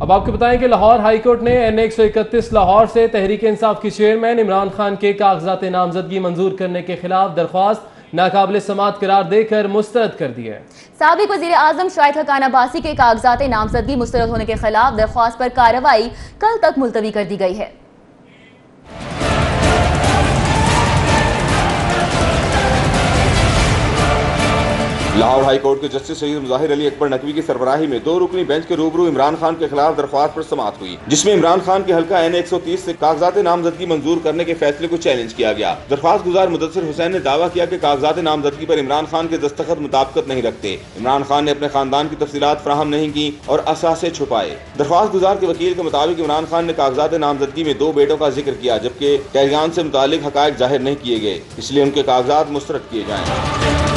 S1: अब आपको बताएं कि लाहौर हाई कोर्ट ने NA 131 लाहौर से तहरीक इंसाफ की चेयरमैन इमरान खान के कागजात नामजदगी मंजूर करने के खिलाफ दरख्वास्त नाकाबिल समात करार देकर मुस्तरद कर दी है।
S2: साबिक वजीर आजम शाहिद हकान अब्बासी के कागजात नामजदगी मुस्तरद होने के खिलाफ दरख्वास्त पर कार्रवाई कल तक मुलतवी कर दी गई है।
S6: लाहौर हाई कोर्ट के जस्टिस सैयद मुजाहिर अली अकबर नकवी की सरबराही में 2 रुकनी बेंच के रूबरू इमरान खान के खिलाफ दरख्वास्त पर समाअत हुई, जिसमें इमरान खान के हल्का N 130 से कागजात नामजदगी मंजूर करने के फैसले को चैलेंज किया गया। दरख्वास्त गुजार मुदस्सिर हुसैन ने दावा किया कि कागजात नामजदगी पर इमरान खान के दस्तखत मुताबिकत नहीं रखते। इमरान खान ने अपने खानदान की तफसीलात फराहम नहीं की और असासे छुपाए। दरख्वास्त गुजार के वकील के मुताबिक इमरान खान ने कागजात नामजदगी में 2 बेटों का जिक्र किया, जबकि कैदियान से मुतालिक हकायक जाहिर नहीं किए गए, इसलिए उनके कागजात मुस्तरद किए जाएं।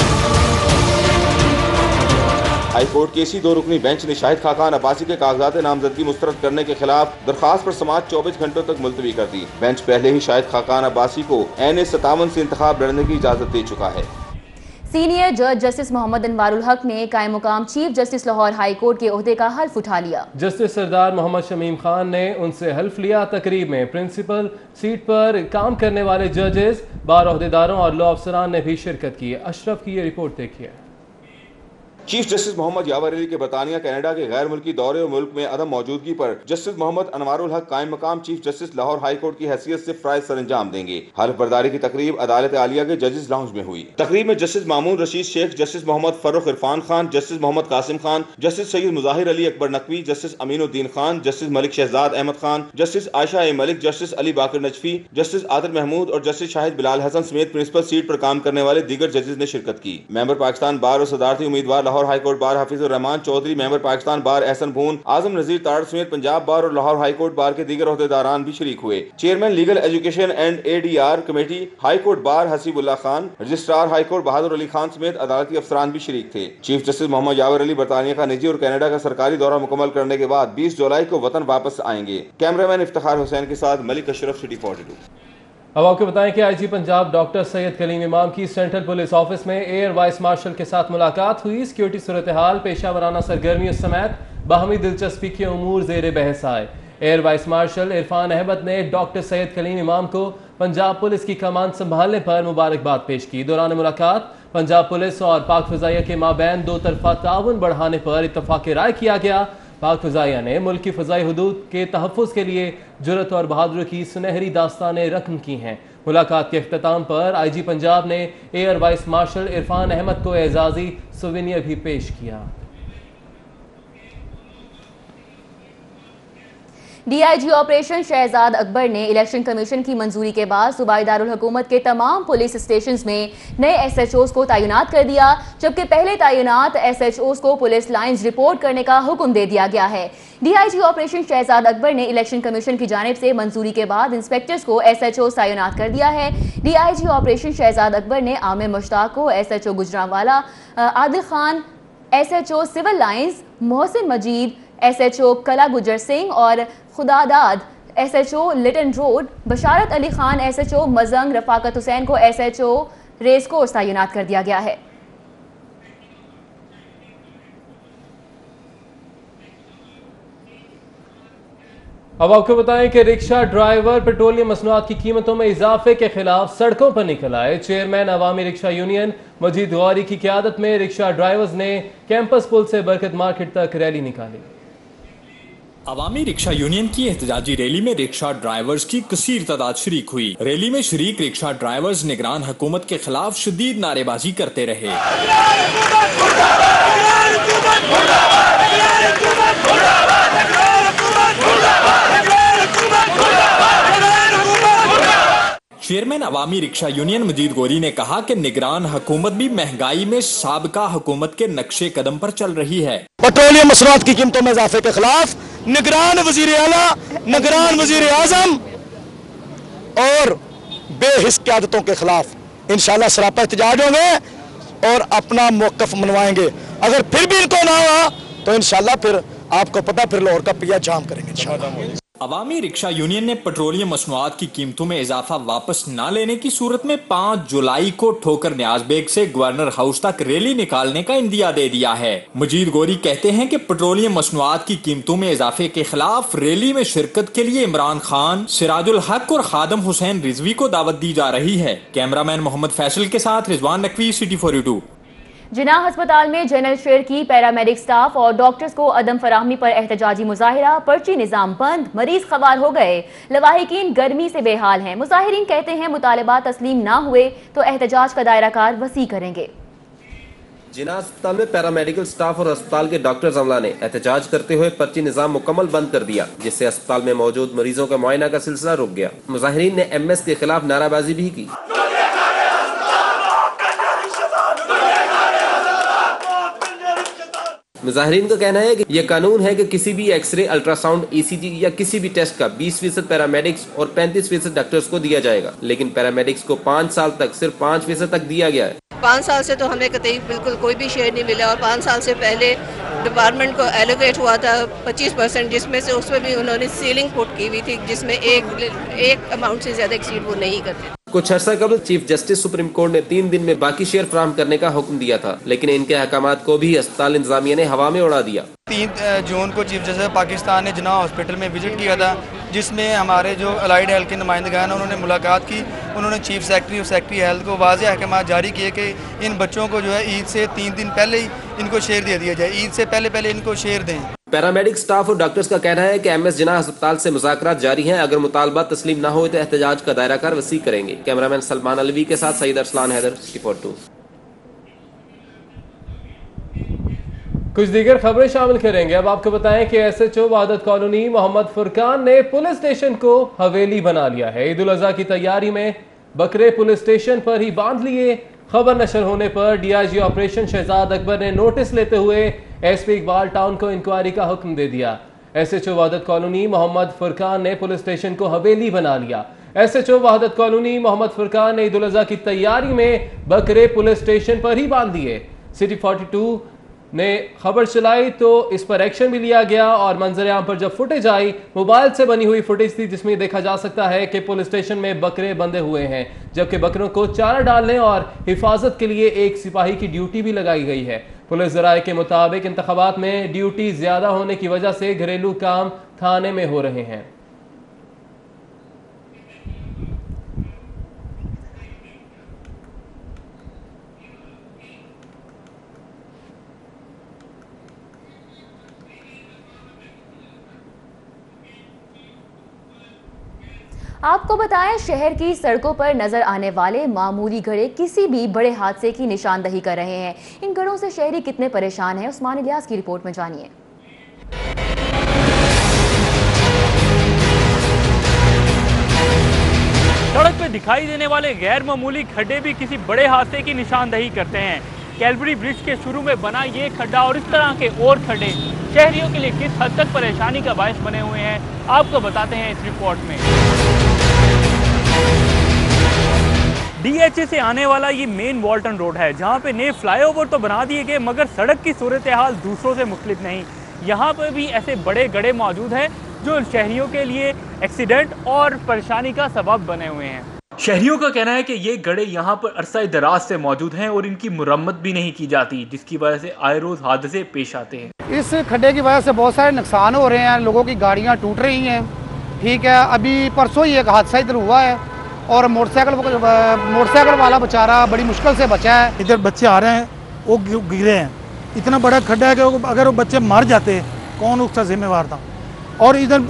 S6: हाई कोर्ट के इसी 2 रुकनी बेंच ने शाहिद खाकान अब्बासी के कागजात नामजदगी मुस्तरद करने के खिलाफ दरख्वास्त पर समाअत 24 घंटों तक मुलतवी कर दी। बेंच पहले ही शाहिद खाकान अब्बासी को N 57 से इंतखाब लड़ने की इजाजत दे चुका है।
S2: सीनियर जज जस्टिस मोहम्मद अनवारुल हक ने कायम मुकाम chief justice Lahore high court के ओहदे का हल्फ उठा लिया।
S1: जस्टिस सरदार मोहम्मद शमीम खान ने उनसे हल्फ लिया। तकरीब में प्रिंसिपल सीट पर काम करने वाले जजेस, बार ओहदेदारों और लॉ अफसरान ने भी शिरकत की। अशरफ की ये रिपोर्ट देखिए।
S6: चीफ जस्टिस मोहम्मद यावर अली के बरतानिया कनाडा के गैर मुल्की दौरे और मुल्क में अदम मौजूदगी पर जस्टिस मोहम्मद अनवारुल हक कायम मकाम chief justice Lahore high court की हैसियत से फराइज सर अंजाम देंगे। हल्फ बर्दारी की तकरीब अदालत आलिया के जजेस लाउंज में हुई। तकरीब में justice Mamoon Rashid Sheikh, justice Mohammad Farrukh Irfan Khan, justice Mohammad Qasim Khan, justice Syed Mazahar Ali Akbar Naqvi, justice Ameenuddin Khan, justice Malik Shahzad Ahmad Khan, justice Ayesha A Malik, justice Ali Baqar Najafi, justice Adil Mahmood और जस्टिस शाहिद बिलाल हसन समेत प्रिंसिपल सीट पर काम करने वाले दीगर जजेस ने शिरकत की। मेंबर पाकिस्तान बार और सदारती उम्मीदवार लाहौर हाई कोर्ट बार रहमान चौधरी, मेंबर पाकिस्तान बार एहसन भून, आजम नजीर ताड़ समेत पंजाब बार और लाहौर हाई कोर्ट बार के दीगर ओहदेदारान भी शरीक हुए। Chairman legal education and ADR committee high court bar Haseebullah Khan, registrar high court Bahadur Ali Khan समेत अदालती अफसरान भी शरीक थे। चीफ जस्टिस मोहम्मद यावर अली बरतानिया का निजी और कनाडा का सरकारी दौरा मुकम्मल करने के बाद 20 जुलाई को वतन वापस आएंगे। कैमरामैन इफ्तिखार हुसैन के साथ मलिक अशरफ, सिटी 42।
S1: अब आपको बताएं कि IG पंजाब डॉक्टर सैयद कलीम इमाम की सेंट्रल पुलिस ऑफिस में एयर वाइस मार्शल के साथ मुलाकात हुई। सिक्योरिटी सूरत हाल, पेशा वराना सरगर्मियों समेत बाहमी दिलचस्पी के उमूर जेर बहस आए। Air vice marshal Irfan Ahmed ने डॉक्टर सैयद कलीम इमाम को पंजाब पुलिस की कमान संभालने पर मुबारकबाद पेश की। दौरान मुलाकात पंजाब पुलिस और पाक फ़िज़ाइया के माबैन 2 तरफा ताउन बढ़ाने पर इत्तफाक राय किया गया। पाक फ़िज़ाइया ने मुल्क की फ़ज़ाई हुदूद के तहफ़्फ़ुज़ के लिए जुर्रत और बहादुरी की सुनहरी दास्तानें रकम की हैं। मुलाकात के अख्ताम पर IG पंजाब ने air vice marshal Irfan Ahmed को एजाज़ी सुवेनियर भी पेश किया।
S2: DIG ऑपरेशन शहजाद अकबर ने इलेक्शन कमीशन की मंजूरी के बाद सूबाई दारुल हुकूमत के तमाम पुलिस स्टेशंस में नए SHOs को तैनात कर दिया, जबकि पहले तैनात SHOs को पुलिस लाइन्स रिपोर्ट करने का हुक्म दे दिया गया है। DIG ऑपरेशन शहजाद अकबर ने इलेक्शन कमीशन की जानिब से मंजूरी के बाद इंस्पेक्टर्स को SHOs तैनात कर दिया है। DIG ऑपरेशन शहजाद अकबर ने आमिर मुश्ताक को SHO Gujranwala, Adil Khan SHO civil lines, Mohsin Majeed SHO Qila Gujar Singh और Khudadad SHO Lytton road, Basharat Ali Khan SHO Mozang, Rafaqat Hussain को SHO रेस कोर्स तैनात कर दिया गया है।
S1: अब आपको बताएं कि रिक्शा ड्राइवर पेट्रोलियम मसनूआत की कीमतों में इजाफे के खिलाफ सड़कों पर निकल आए। चेयरमैन अवामी रिक्शा यूनियन मजीद गौरी की क़यादत में रिक्शा ड्राइवर्स ने कैंपस पुल से बरकत मार्केट तक रैली निकाली।
S13: अवामी रिक्शा यूनियन की एहतजाजी रैली में रिक्शा ड्राइवर्स की कसीर तादाद शरीक हुई। रैली में शरीक रिक्शा ड्राइवर्स निगरान हुकूमत के खिलाफ शदीद नारेबाजी करते रहे। चेयरमैन अवामी रिक्शा यूनियन मजीद गौरी ने कहा कि निगरान हुकूमत भी महंगाई में साबका हुकूमत के नक्शे कदम पर चल रही है।
S14: पेट्रोलियम मसनूआत की कीमतों में इजाफे के खिलाफ निगरान वजीर आला, निगरान वजीर आजम और बेहिस क़यादतों के खिलाफ इंशाअल्लाह सरापा एहतजाज होंगे और अपना मौक़िफ़ मनवाएंगे। अगर फिर भी इनको ना हुआ तो इंशाअल्लाह फिर आपको पता, फिर लाहौर का पिया जाम करेंगे इंशाअल्लाह।
S13: अवामी रिक्शा यूनियन ने पेट्रोलियम मसनूआत की कीमतों में इजाफा वापस न लेने की सूरत में 5 जुलाई को ठोकर न्याज बेग से गवर्नर हाउस तक रैली निकालने का इंदिया दे दिया है। मजीद गौरी कहते हैं कि पेट्रोलियम मसनूआत की कीमतों में इजाफे के खिलाफ रैली में शिरकत के लिए इमरान खान, सिराजुल हक और खादम हुसैन रिजवी को दावत दी जा रही है। कैमरामैन मोहम्मद फैसल के साथ रिजवान नकवी, सिटी 42।
S2: जिनाह अस्पताल में जनरल शेर की पैरामेडिक स्टाफ और डॉक्टर्स को अदम फराहमी पर एहतजाजी मुजाहिरा, पर्ची निज़ाम बंद, मरीज खवार हो गए, लवाहिकीन गर्मी से बेहाल हैं। मुजाहिरीन कहते हैं मुतालबात तस्लीम ना हुए तो एहतजाज का दायरा कार वसी करेंगे।
S15: जिना अस्पताल में पैरामेडिकल स्टाफ और अस्पताल के डॉक्टर्स अमला ने एहतजाज करते हुए पर्ची निजाम मुकम्मल बंद कर दिया, जिससे अस्पताल में मौजूद मरीजों का मुआयना का सिलसिला रुक गया। मुजाहिरीन ने MS के खिलाफ नाराबाजी भी की। मुजाहिरीन का कहना है कि यह कानून है कि किसी भी एक्सरे, अल्ट्रासाउंड, ECG या किसी भी टेस्ट का 20% पैरामेडिक्स और 35% डॉक्टर्स को दिया जाएगा, लेकिन पैरामेडिक्स को 5 साल तक सिर्फ 5% तक दिया गया है।
S16: 5 साल से तो हमें कतई बिल्कुल कोई भी शेयर नहीं मिला और 5 साल से पहले डिपार्टमेंट को एलोकेट हुआ था 25%, जिसमें से उसमें भी उन्होंने सीलिंग पुट की हुई थी, जिसमें एक अमाउंट से ज्यादा एक्सीड वो नहीं करते।
S15: कुछ अर्सा कबल चीफ जस्टिस सुप्रीम कोर्ट ने 3 दिन में बाकी शेयर फराहम करने का हुक्म दिया था, लेकिन इनके अहकामात को भी अस्पताल इंतजामिया ने हवा में उड़ा दिया।
S17: 3 जून को चीफ जस्टिस पाकिस्तान ने जिना हॉस्पिटल में विजिट किया था, जिसमें हमारे जो अलाइड हेल्थ के नुमाइंदगान हैं उन्होंने मुलाकात की। उन्होंने चीफ सेक्रेटरी और सेक्रेटरी हेल्थ को वाज़ेह अहकामात जारी किए कि इन बच्चों को जो है ईद से 3 दिन पहले ही इनको शेयर दे दिया जाए, ईद से पहले इनको शेयर दें।
S15: पैरामेडिक स्टाफ और डॉक्टर्स का कहना है कि MS जिना अस्पताल से मुज़ाकरात जारी हैं, अगर मुतालबा तस्लीम न हो तो एहतजाज का दायरा कार वसी करेंगे। कैमरामैन सलमान अलवी के साथ सईद अरसलान हैदर, T42।
S1: कुछ दीगर खबरें शामिल करेंगे। अब आपको बताएं कि SHO वहादत कॉलोनी मोहम्मद फुरकान ने पुलिस स्टेशन को हवेली बना लिया है। ईद उल अज़हा की तैयारी में बकरे पुलिस स्टेशन पर ही बांध लिए। खबर नशर होने पर DIG ऑपरेशन शहजाद अकबर ने नोटिस लेते हुए SP इकबाल टाउन को इंक्वायरी का हुक्म दे दिया। SHO वहादत कॉलोनी मोहम्मद फुरकान ने पुलिस स्टेशन को हवेली बना लिया। SHO वहादत कॉलोनी मोहम्मद फुरकान ने ईद उल अज़हा की तैयारी में बकरे पुलिस स्टेशन पर ही बांध दिए। सिटी 42 ने खबर चलाई तो इस पर एक्शन भी लिया गया और मंजर आम पर जब फुटेज आई, मोबाइल से बनी हुई फुटेज थी, जिसमें देखा जा सकता है कि पुलिस स्टेशन में बकरे बंधे हुए हैं, जबकि बकरों को चारा डालने और हिफाजत के लिए एक सिपाही की ड्यूटी भी लगाई गई है। पुलिस ज़राए के मुताबिक इंतखाबात में ड्यूटी ज्यादा होने की वजह से घरेलू काम थाने में हो रहे हैं।
S2: आपको बताएं, शहर की सड़कों पर नजर आने वाले मामूली घड़े किसी भी बड़े हादसे की निशानदही कर रहे हैं। इन घड़ों से शहरी कितने परेशान हैं, उस्मान इलियास की रिपोर्ट में जानिए।
S18: सड़क पर दिखाई देने वाले गैर मामूली खड्डे भी किसी बड़े हादसे की निशानदही करते हैं। कैलवरी ब्रिज के शुरू में बना ये खड्डा और इस तरह के और खड्डे शहरियों के लिए किस हद तक परेशानी का बायस बने हुए हैं, आपको बताते हैं इस रिपोर्ट में। DHA से आने वाला ये मेन वॉल्टन रोड है, जहाँ पे नए फ्लाईओवर तो बना दिए गए, मगर सड़क की सूरत हाल दूसरों से मुख्तलिफ नहीं। यहाँ पर भी ऐसे बड़े गड्ढे मौजूद हैं जो शहरियों के लिए एक्सीडेंट और परेशानी का सबब बने हुए हैं। शहरियों का कहना है कि ये गड्ढे यहाँ पर अरसा दराज से मौजूद हैं और इनकी मुरम्मत भी नहीं की जाती, जिसकी वजह से आए रोज हादसे पेश आते हैं।
S19: इस खड्डे की वजह से बहुत सारे नुकसान हो रहे हैं, लोगों की गाड़ियाँ टूट रही हैं। ठीक है, अभी परसों ही एक हादसा इधर हुआ है और मोटरसाइकिल वाला बेचारा बड़ी मुश्किल से बचा है।
S20: इधर बच्चे आ रहे हैं, वो गिरे हैं। इतना बड़ा खड्डा है कि अगर वो बच्चे मर जाते कौन उसका जिम्मेवार था। और इधर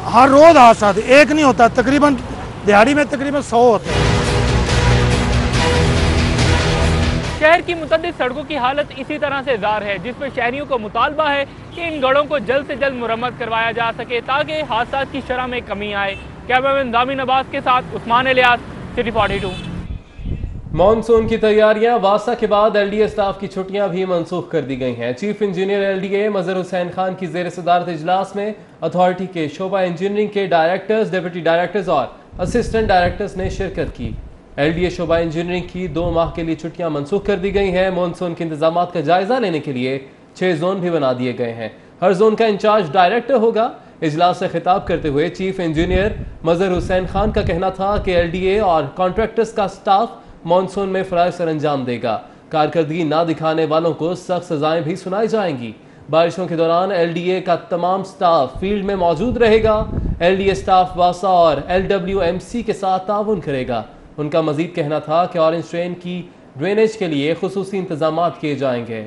S20: हर रोज हादसा, एक नहीं होता, तकरीबन दिहाड़ी में तकरीबन 100 होते हैं।
S18: शहर की मुतअद्दिद सड़कों की हालत इसी तरह से जार है, जिसमें शहरियों को मुतालबा है कि इन गड्ढों को जल्द से जल्द मुरम्मत करवाया जा सके ताकि हादसा की शरह में कमी आए। कैमरामैन जामिन अब्बास के साथ उस्मान इलियास, सिटी 42।
S1: मॉनसून की तैयारियां, वासा के बाद LDA स्टाफ की छुट्टियां भी मनसूख कर दी गई हैं। चीफ इंजीनियर LDA मजहर हुसैन खान की जेर सदारत इजलास में अथॉरिटी के शोबा इंजीनियरिंग के डायरेक्टर्स, डिप्टी डायरेक्टर्स और असिस्टेंट डायरेक्टर्स ने शिरकत की। LDA शोबा इंजीनियरिंग की 2 माह के लिए छुट्टियां मनसूख कर दी गई हैं। मॉनसून के इंतजाम का जायजा लेने के लिए 6 जोन भी बना दिए गए हैं। हर जोन का इंचार्ज डायरेक्टर होगा। इजलास से खिताब करते हुए चीफ इंजीनियर मजहर हुसैन खान का कहना था कि LDA और कॉन्ट्रैक्टर्स का स्टाफ मॉनसून में फ़राइज़ सर अंजाम देगा। कारकर्दगी ना दिखाने वालों को सख्त सजाएं भी सुनाई जाएंगी। बारिशों के दौरान LDA का तमाम स्टाफ फील्ड में मौजूद रहेगा। LDA स्टाफ वासा और LWMC के साथ ताउन करेगा। उनका मजीद कहना था कि ऑरेंज ट्रेन की ड्रेनेज के लिए खुसूसी इंतजाम किए जाएंगे।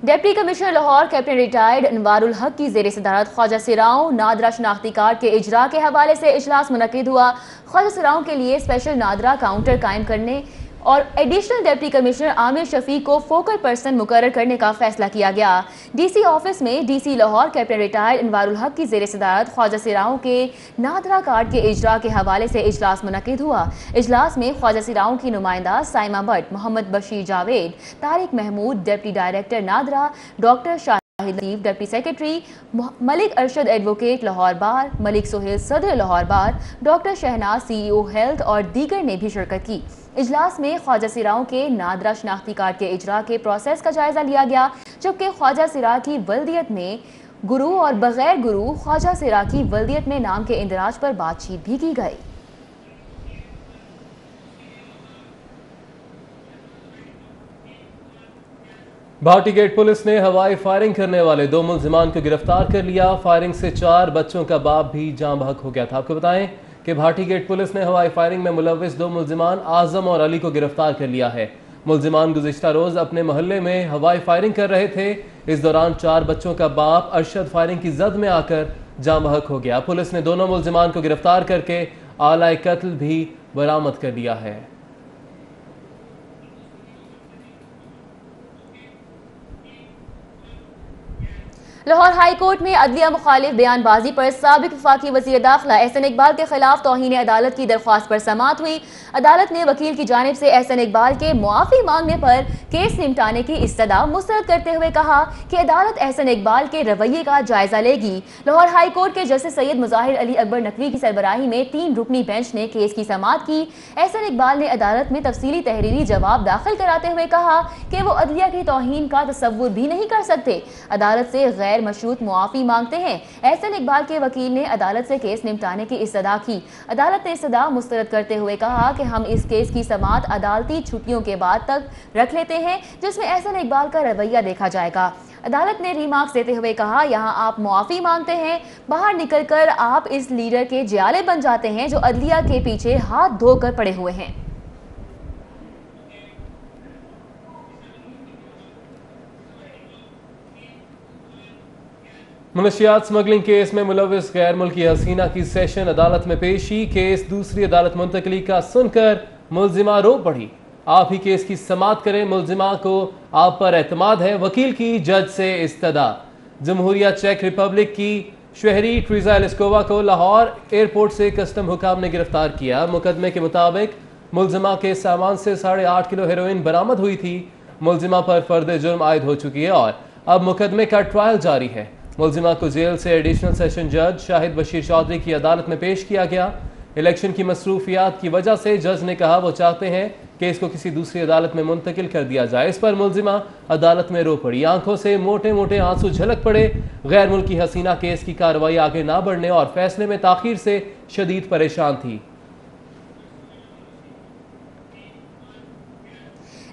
S2: Deputy commissioner Lahore captain retired Anwarul Haq की ज़ेर सदारत ख्वाजा सिराओं नादरा शनाख्ती कार्ड के इजरा के हवाले से इजलास मुनक्किद हुआ। ख्वाजा सिराओं के लिए स्पेशल नादरा काउंटर कायम करने और additional deputy commissioner Amir Shafiq को फोकल पर्सन मुकर्रर करने का फैसला किया गया। डीसी ऑफिस में DC Lahore captain retired Anwarul Haq की ज़ेर सदारत ख्वाजा सिराओं के नादरा कार्ड के इजरा के हवाले से इजलास मुनक्किद हुआ। इजलास में ख्वाजा सिराओं की नुमाइंदा Saima Bhatt, Mohammad Bashir Javed, Tariq Mahmood deputy director NADRA, doctor deputy secretary, Malik Arshad advocate Lahore bar, Malik Sohail सदर Lahore bar, doctor Shahnaz CEO health और दीगर ने भी शिरकत की। इजलास में ख्वाजा सिराओं के नादरा शनाख्ती कार्ड के इजरा के प्रोसेस का जायजा लिया गया, जबकि ख्वाजा सिरा की वल्दियत में गुरु और बगैर गुरु ख्वाजा सिरा की वल्दियत में नाम के इंदराज पर बातचीत भी की गई।
S1: भाटी गेट पुलिस ने हवाई फायरिंग करने वाले 2 मुल्जिमान को गिरफ्तार कर लिया। फायरिंग से 4 बच्चों का बाप भी जान बहक हो गया था। आपको बताएं कि भाटी गेट पुलिस ने हवाई फायरिंग में मुलव्विस 2 मुल्जिमान आजम और अली को गिरफ्तार कर लिया है। मुल्जिमान गुज़िश्ता रोज अपने मोहल्ले में हवाई फायरिंग कर रहे थे। इस दौरान 4 बच्चों का बाप अरशद फायरिंग की जद में आकर जान बहक हो गया। पुलिस ने दोनों मुल्जिमान को गिरफ्तार करके आला कत्ल भी बरामद कर लिया है।
S2: लाहौर हाई कोर्ट में अदलिया मुखालिफ बयानबाजी पर साबिक वफाकी वज़ीर दाखिला एहसन इकबाल के खिलाफ तौहीन अदालत की दरख्वास्त पर समाअत हुई। अदालत ने वकील की जानिब से एहसन इकबाल के मुआफ़ी मांगने पर केस निपटाने की इस्तदा मुस्तरद करते हुए कहा कि अदालत एहसन इकबाल के रवैये का जायजा लेगी। लाहौर हाई कोर्ट के जस्टिस सैयद मुजाहिर अली अकबर नकवी की सरबराही में 3 रुकनी बेंच ने केस की समाअत की। एहसन इकबाल ने अदालत में तफसीली तहरीरी जवाब दाखिल कराते हुए कहा कि वो अदलिया की तौहीन का तसव्वुर भी नहीं कर सकते, अदालत से गैर मशरूत मुआफ़ी मांगते हैं। एहसन इकबाल के वकील ने अदालत से केस निपटाने की इस्तदा की। अदालत ने इस्तदा मुस्तरद करते हुए कहा कि हम इस केस की समाअत अदालती छुट्टियों के बाद तक रख लेते हैं, जिसमें एहसन इकबाल का रवैया देखा जाएगा। अदालत ने रिमार्क्स देते हुए कहा, यहाँ आप मुआफ़ी मांगते हैं, बाहर निकलकर आप इस लीडर के जियाले बन जाते हैं जो अदलिया के पीछे हाथ धोकर पड़े हुए हैं।
S1: मनशियात स्मगलिंग केस में मुलव्विस गैर मुल्की हसीना की सेशन अदालत में पेशी। केस दूसरी अदालत मुंतकली का सुनकर मुल्जिमा रो पड़ी। आप ही केस की समाअत करें, मुल्जिमा को आप पर एतमाद है, वकील की जज से इस्तदा। जमहूरिया चेक रिपब्लिक की शहरी ट्रीजा एलिस्कोवा को लाहौर एयरपोर्ट से कस्टम हुकाम ने गिरफ्तार किया। मुकदमे के मुताबिक मुल्जिमा के सामान से 8.5 किलो हेरोइन बरामद हुई थी। मुल्जिमा पर फर्द जुर्म आयद हो चुकी है और अब मुकदमे का ट्रायल जारी है। मुल्जिमा को जेल से एडिशनल सेशन जज शाहिद बशीर चौधरी की अदालत में पेश किया गया। इलेक्शन की मसरूफियात की वजह से जज ने कहा वो चाहते हैं कि इसको किसी दूसरी अदालत में मुंतकिल कर दिया जाए। इस पर मुल्जिमा अदालत में रो पड़ी, आंखों से मोटे मोटे आंसू झलक पड़े। गैर मुल्की हसीना केस की कार्रवाई आगे ना बढ़ने और फैसले में ताखीर से शदीद परेशान थी।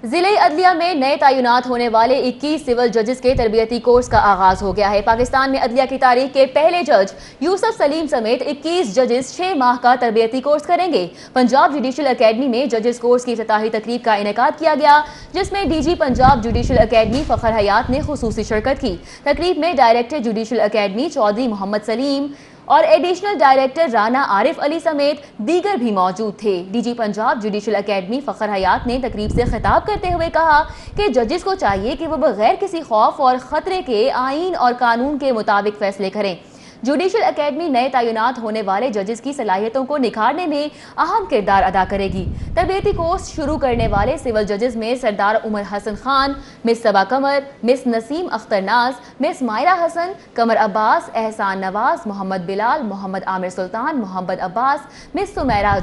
S2: जिले अदलिया में नए तैनात होने वाले 21 सिविल जजेस के तरबियती कोर्स का आगाज हो गया है। पाकिस्तान में अदलिया की तारीख के पहले जज यूसुफ सलीम समेत 21 जजेस 6 माह का तरबियती कोर्स करेंगे। पंजाब जुडिशल अकेडमी में जजेस कोर्स की इफ्तिताही तकरीब का इनेकाद किया गया, जिसमें DG Punjab judicial academy Fakhar Hayat ने खुसूसी शिरकत की। तकरीब में director judicial academy Chaudhry Mohammad Saleem और एडिशनल डायरेक्टर राना आरिफ अली समेत दीगर भी मौजूद थे। DG Punjab judicial academy Fakhar Hayat ने तकरीब से खिताब करते हुए कहा कि जजेस को चाहिए कि वो बगैर किसी खौफ और खतरे के आईन और कानून के मुताबिक फैसले करें। जुडिशल अकेडमी नए तैनात होने वाले जजेस की सलाहियतों को निखारने में अहम किरदार अदा करेगी। तरबियती कोर्स शुरू करने वाले सिविल जजेस में सरदार उमर हसन खान, मिस सबा कमर, मिस नसीम अख्तर नाज, मिस मायरा हसन, कमर अब्बास, एहसान नवाज, मोहम्मद बिलाल, मोहम्मद आमिर सुल्तान, मोहम्मद अब्बास, मिस सुमेरा